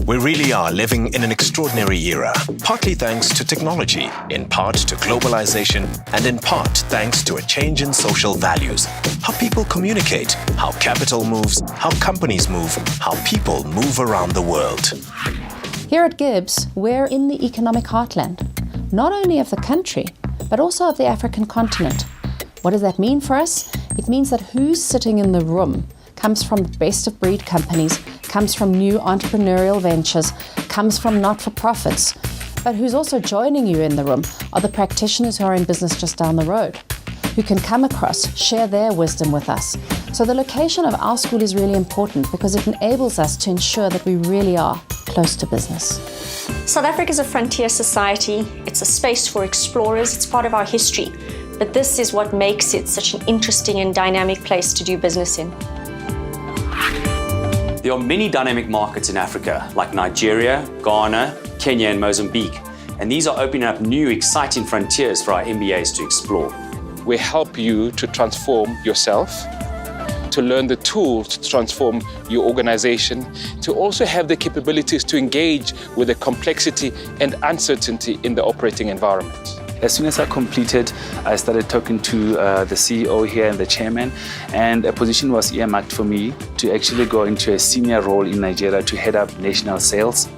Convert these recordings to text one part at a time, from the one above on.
We really are living in an extraordinary era, partly thanks to technology, in part to globalization, and in part thanks to a change in social values. How people communicate, how capital moves, how companies move, how people move around the world. Here at GIBS, we're in the economic heartland, not only of the country, but also of the African continent. What does that mean for us? It means that who's sitting in the room comes from best-of-breed companies, comes from new entrepreneurial ventures, comes from not-for-profits. But who's also joining you in the room are the practitioners who are in business just down the road, who can come across, share their wisdom with us. So the location of our school is really important because it enables us to ensure that we really are close to business. South Africa is a frontier society. It's a space for explorers. It's part of our history. But this is what makes it such an interesting and dynamic place to do business in. There are many dynamic markets in Africa, like Nigeria, Ghana, Kenya, and Mozambique. And these are opening up new, exciting frontiers for our MBAs to explore. We help you to transform yourself, to learn the tools to transform your organization, to also have the capabilities to engage with the complexity and uncertainty in the operating environment. As soon as I completed, I started talking to the CEO here and the chairman, and a position was earmarked for me to actually go into a senior role in Nigeria to head up national sales.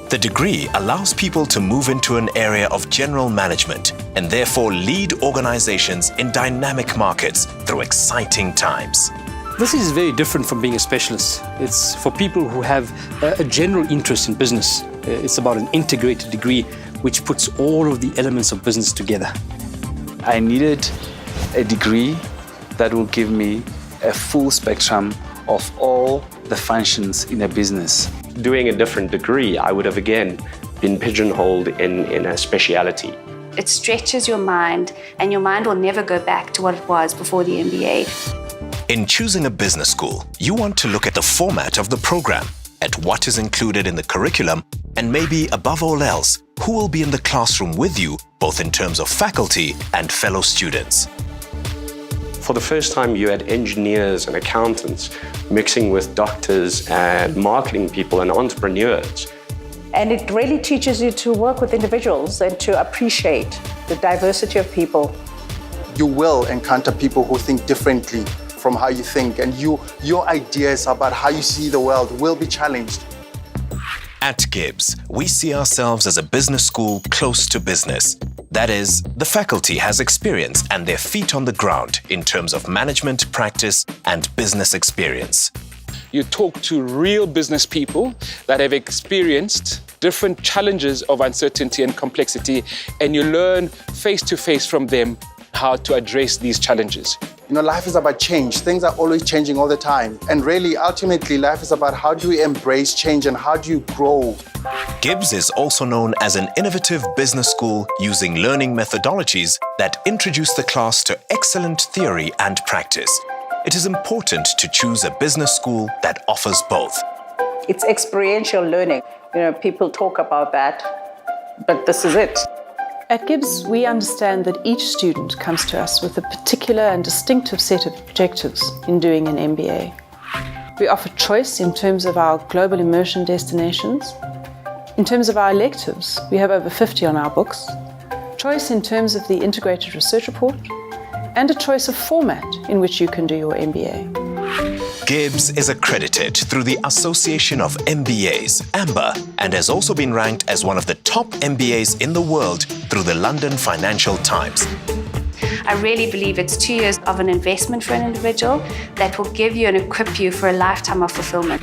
The degree allows people to move into an area of general management and therefore lead organizations in dynamic markets through exciting times. This is very different from being a specialist. It's for people who have a general interest in business. It's about an integrated degree which puts all of the elements of business together. I needed a degree that will give me a full spectrum of all the functions in a business. Doing a different degree, I would have again been pigeonholed in a speciality. It stretches your mind, and your mind will never go back to what it was before the MBA. In choosing a business school, you want to look at the format of the program, at what is included in the curriculum, and maybe above all else, who will be in the classroom with you, both in terms of faculty and fellow students. For the first time, you had engineers and accountants mixing with doctors and marketing people and entrepreneurs. And it really teaches you to work with individuals and to appreciate the diversity of people. You will encounter people who think differently from how you think, and your ideas about how you see the world will be challenged. At GIBS, we see ourselves as a business school close to business. That is, the faculty has experience and their feet on the ground in terms of management, practice, and business experience. You talk to real business people that have experienced different challenges of uncertainty and complexity, and you learn face-to-face from them how to address these challenges. You know, life is about change. Things are always changing all the time. And really, ultimately, life is about how do we embrace change and how do you grow. GIBS is also known as an innovative business school using learning methodologies that introduce the class to excellent theory and practice. It is important to choose a business school that offers both. It's experiential learning. You know, people talk about that, but this is it. At GIBS, we understand that each student comes to us with a particular and distinctive set of objectives in doing an MBA. We offer choice in terms of our global immersion destinations. In terms of our electives, we have over 50 on our books. Choice in terms of the integrated research report, and a choice of format in which you can do your MBA. GIBS is accredited through the Association of MBAs, AMBA, and has also been ranked as one of the top MBAs in the world through the London Financial Times. I really believe it's 2 years of an investment for an individual that will give you and equip you for a lifetime of fulfillment.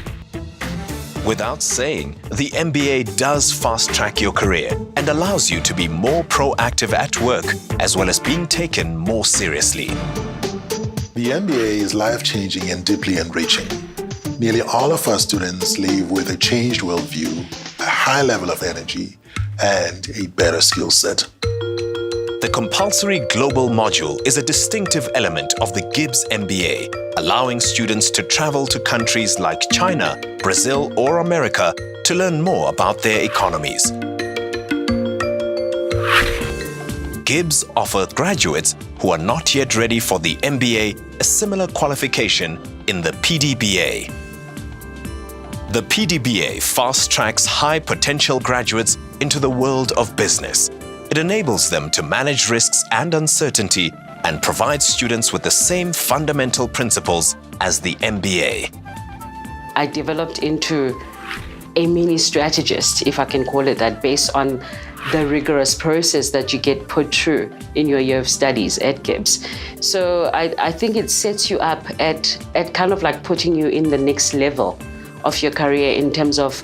Without saying, the MBA does fast-track your career and allows you to be more proactive at work, as well as being taken more seriously. The MBA is life-changing and deeply enriching. Nearly all of our students leave with a changed worldview, a high level of energy, and a better skill set. The compulsory global module is a distinctive element of the GIBS MBA, allowing students to travel to countries like China, Brazil, or America to learn more about their economies. GIBS offer graduates who are not yet ready for the MBA a similar qualification in the PDBA. The PDBA fast-tracks high-potential graduates into the world of business. It enables them to manage risks and uncertainty and provides students with the same fundamental principles as the MBA. I developed into a mini strategist, if I can call it that, based on the rigorous process that you get put through in your year of studies at GIBS. So I think it sets you up at kind of like putting you in the next level of your career in terms of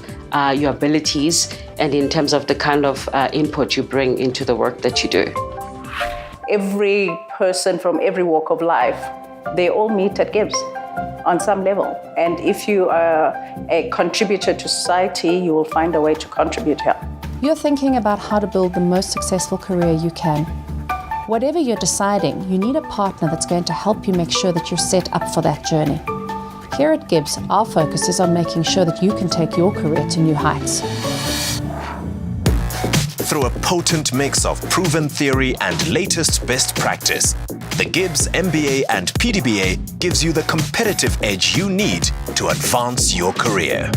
your abilities and in terms of the kind of input you bring into the work that you do. Every person from every walk of life, they all meet at GIBS on some level. And if you are a contributor to society, you will find a way to contribute here. You're thinking about how to build the most successful career you can. Whatever you're deciding, you need a partner that's going to help you make sure that you're set up for that journey. Here at GIBS, our focus is on making sure that you can take your career to new heights. Through a potent mix of proven theory and latest best practice, the GIBS MBA and PDBA gives you the competitive edge you need to advance your career.